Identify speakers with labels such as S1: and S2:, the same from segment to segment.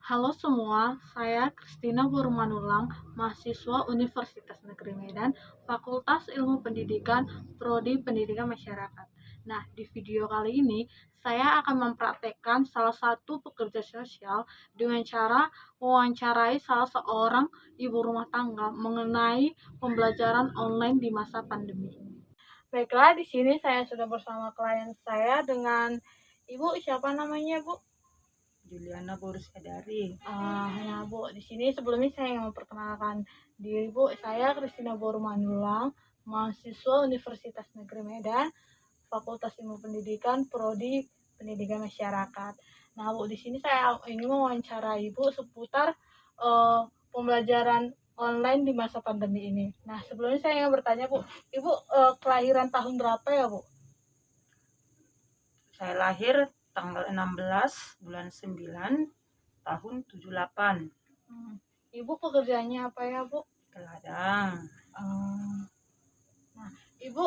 S1: Halo semua, saya Kristina Burmanulang, mahasiswa Universitas Negeri Medan, Fakultas Ilmu Pendidikan, Prodi Pendidikan Masyarakat. Nah, di video kali ini saya akan mempraktekkan salah satu pekerja sosial dengan cara mewawancarai salah seorang ibu rumah tangga mengenai pembelajaran online di masa pandemi ini. Baiklah, di sini saya sudah bersama klien saya dengan Ibu, siapa namanya, Bu?
S2: Juliana Borus Adari.
S1: Ya Bu, di sini sebelumnya saya ingin memperkenalkan diri Bu. Saya Kristina Borumanulang, mahasiswa Universitas Negeri Medan, Fakultas Ilmu Pendidikan, Prodi Pendidikan Masyarakat. Nah Bu, di sini saya ingin mewawancarai Ibu seputar pembelajaran online di masa pandemi ini. Nah sebelumnya saya ingin bertanya Bu, Ibu kelahiran tahun berapa ya Bu?
S2: Saya lahir tanggal 16 bulan 9 tahun 78.
S1: Ibu pekerjaannya apa ya Bu?
S2: Teladang.
S1: Nah, Ibu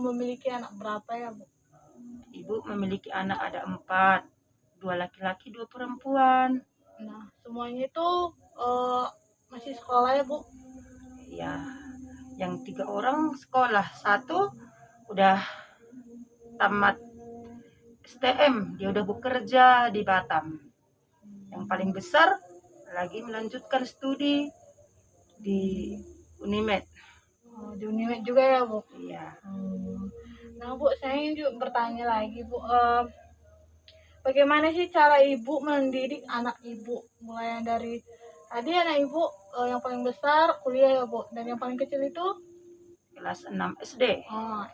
S1: memiliki anak berapa ya Bu?
S2: Ibu memiliki anak ada 4, 2 laki-laki 2 perempuan.
S1: Nah, semuanya itu masih sekolah ya Bu?
S2: Ya, yang 3 orang sekolah, 1 udah tamat STM, dia udah bekerja di Batam. Yang paling besar lagi melanjutkan studi di Unimed.
S1: Di Unimed juga ya Bu?
S2: Iya.
S1: Nah Bu, saya ingin juga bertanya lagi Bu, bagaimana sih cara Ibu mendidik anak Ibu? Mulai dari tadi anak Ibu yang paling besar kuliah ya Bu, dan yang paling kecil itu?
S2: Kelas 6 SD.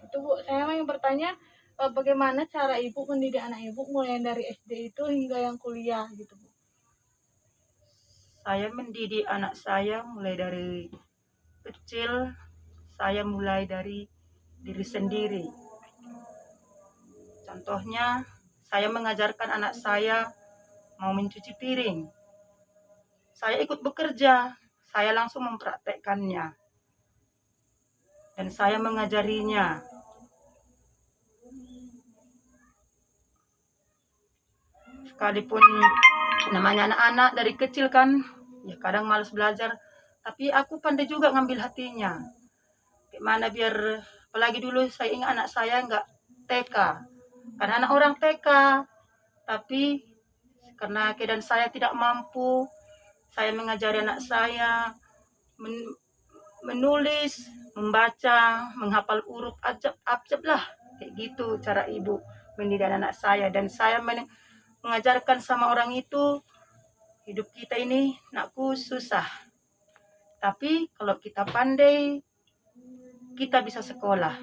S1: Itu Bu, saya ingin bertanya bagaimana cara Ibu mendidik anak Ibu mulai dari SD itu hingga yang kuliah gitu Bu?
S2: Saya mendidik anak saya mulai dari kecil, saya mulai dari diri sendiri. Contohnya, saya mengajarkan anak saya mau mencuci piring. Saya ikut bekerja, saya langsung mempraktekkannya. Dan saya mengajarinya. Sekalipun namanya anak-anak dari kecil kan, ya kadang malas belajar. Tapi aku pandai juga ngambil hatinya. Gimana biar, apalagi dulu saya ingat anak saya nggak TK. Karena anak orang TK, tapi karena keadaan saya tidak mampu, saya mengajari anak saya menulis, membaca, menghafal huruf abjad lah. Kayak gitu cara ibu mendidik anak saya. Dan saya mengajarkan sama orang itu, hidup kita ini nakku susah. Tapi kalau kita pandai, kita bisa sekolah.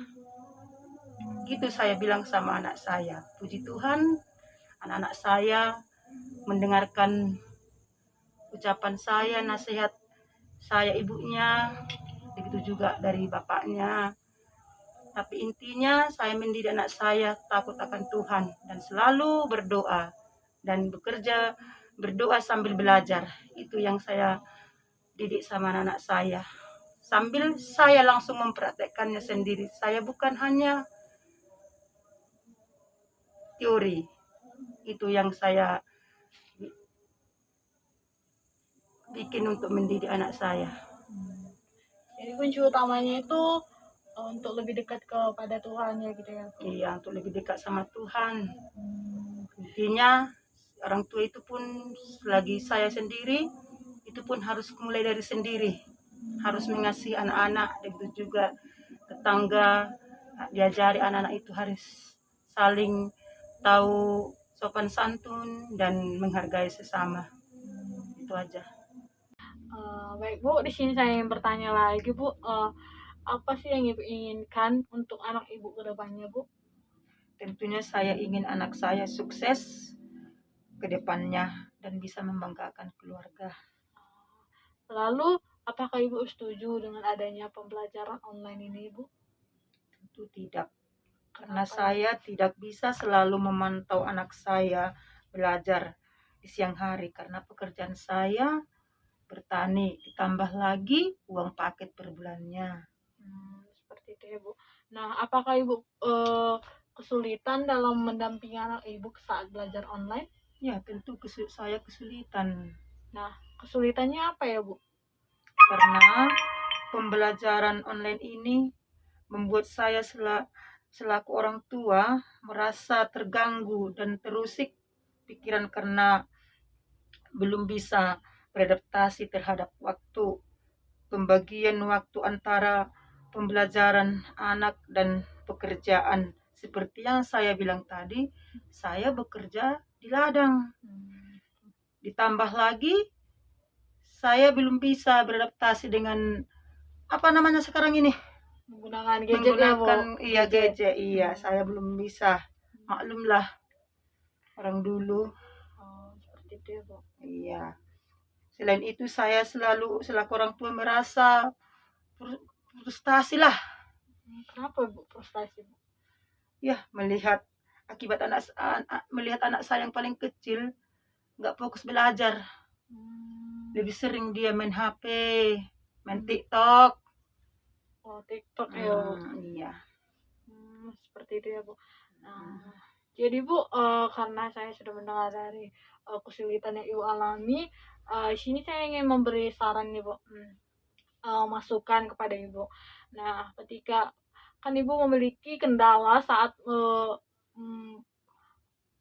S2: Gitu saya bilang sama anak saya. Puji Tuhan, anak-anak saya mendengarkan ucapan saya, nasihat saya ibunya, begitu juga dari bapaknya. Tapi intinya saya mendidik anak saya takut akan Tuhan dan selalu berdoa dan bekerja, berdoa sambil belajar. Itu yang saya didik sama anak-anak saya. Sambil saya langsung mempraktekkannya sendiri. Saya bukan hanya teori. Itu yang saya bikin untuk mendidik anak saya.
S1: Jadi kunci utamanya itu untuk lebih dekat kepada Tuhan ya gitu ya.
S2: Iya, untuk lebih dekat sama Tuhan. Intinya orang tua itu pun selagi saya sendiri, itu pun harus mulai dari sendiri. Harus mengasihi anak-anak, begitu juga tetangga, diajari anak-anak itu harus saling tahu sopan santun dan menghargai sesama. Itu aja.
S1: Baik Bu, di sini saya ingin bertanya lagi Bu, apa sih yang Ibu inginkan untuk anak Ibu ke depannya Bu?
S2: Tentunya saya ingin anak saya sukses ke depannya dan bisa membanggakan keluarga.
S1: Lalu, apakah Ibu setuju dengan adanya pembelajaran online ini Ibu?
S2: Tentu tidak. Karena saya tidak bisa selalu memantau anak saya belajar di siang hari. Karena pekerjaan saya bertani, ditambah lagi uang paket per bulannya.
S1: Seperti itu ya Bu. Nah, apakah Ibu kesulitan dalam mendampingi anak Ibu saat belajar online?
S2: Ya, tentu saya kesulitan
S1: Nah, kesulitannya apa ya, Bu?
S2: karena pembelajaran online ini membuat saya selaku orang tua merasa terganggu dan terusik pikiran karena belum bisa beradaptasi terhadap waktu pembagian waktu antara pembelajaran anak dan pekerjaan. Seperti yang saya bilang tadi, saya bekerja di ladang. Ditambah lagi, saya belum bisa beradaptasi dengan apa namanya sekarang ini?
S1: Menggunakan gadget ya, Bu?
S2: Menggunakan gadget. Iya,
S1: Hmm.
S2: saya belum bisa. Maklumlah orang dulu.
S1: Oh, seperti itu ya, Bu.
S2: Iya. Selain itu saya selalu selaku orang tua merasa frustasi lah.
S1: Kenapa, Bu, frustasi, Bu?
S2: Ya, melihat akibat melihat anak saya yang paling kecil nggak fokus belajar. Lebih sering dia main HP, main TikTok.
S1: Oh, TikTok ya, Bu.
S2: Iya.
S1: Seperti itu ya, Bu. Nah, jadi Bu, karena saya sudah mendengar dari kesulitan yang Ibu alami, di sini saya ingin memberi saran nih, Bu. Masukan kepada Ibu. Nah, ketika kan Ibu memiliki kendala saat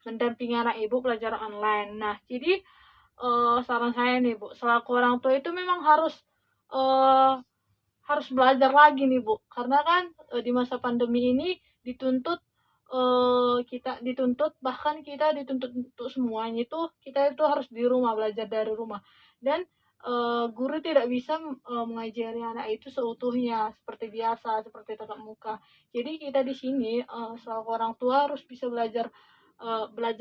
S1: mendampingi anak Ibu belajar online. Nah, jadi saran saya nih, Bu, selaku orang tua itu memang harus belajar lagi nih, Bu. Karena kan di masa pandemi ini dituntut bahkan kita dituntut untuk semuanya itu kita itu harus di rumah, belajar dari rumah. Dan guru tidak bisa mengajari anak itu seutuhnya seperti biasa, seperti tatap muka. Jadi kita di sini selaku orang tua harus bisa belajar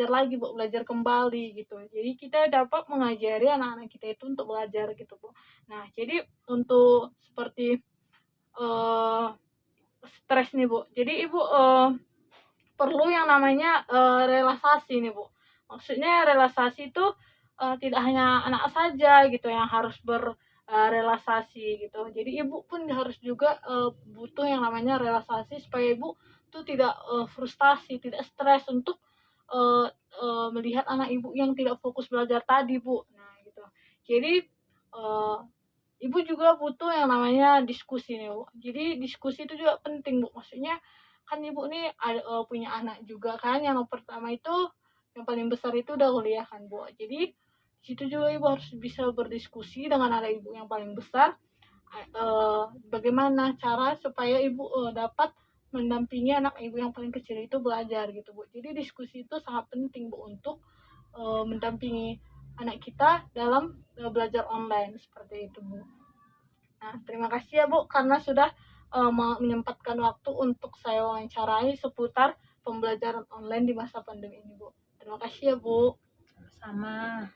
S1: lagi, Bu, belajar kembali gitu. Jadi kita dapat mengajari anak-anak kita itu untuk belajar gitu, Bu. Nah, jadi untuk seperti stres nih, Bu. Jadi Ibu perlu yang namanya relaksasi nih, Bu. Maksudnya relaksasi itu tidak hanya anak saja gitu yang harus relaksasi gitu. Jadi Ibu pun harus juga butuh yang namanya relaksasi supaya Ibu tuh tidak frustasi, tidak stres untuk melihat anak Ibu yang tidak fokus belajar tadi, Bu. Nah, gitu. Jadi Ibu juga butuh yang namanya diskusi nih, Bu. Jadi diskusi itu juga penting, Bu. Maksudnya kan Ibu nih punya anak juga kan, yang pertama itu yang paling besar itu udah kuliah kan, Bu. Jadi di situ juga Ibu harus bisa berdiskusi dengan anak Ibu yang paling besar, bagaimana cara supaya Ibu dapat mendampingi anak Ibu yang paling kecil itu belajar gitu, Bu. Jadi diskusi itu sangat penting, Bu, untuk mendampingi anak kita dalam belajar online seperti itu, Bu. Nah, terima kasih ya, Bu, karena sudah menyempatkan waktu untuk saya wawancarai seputar pembelajaran online di masa pandemi ini, Bu. Terima kasih ya, Bu.
S2: Sama.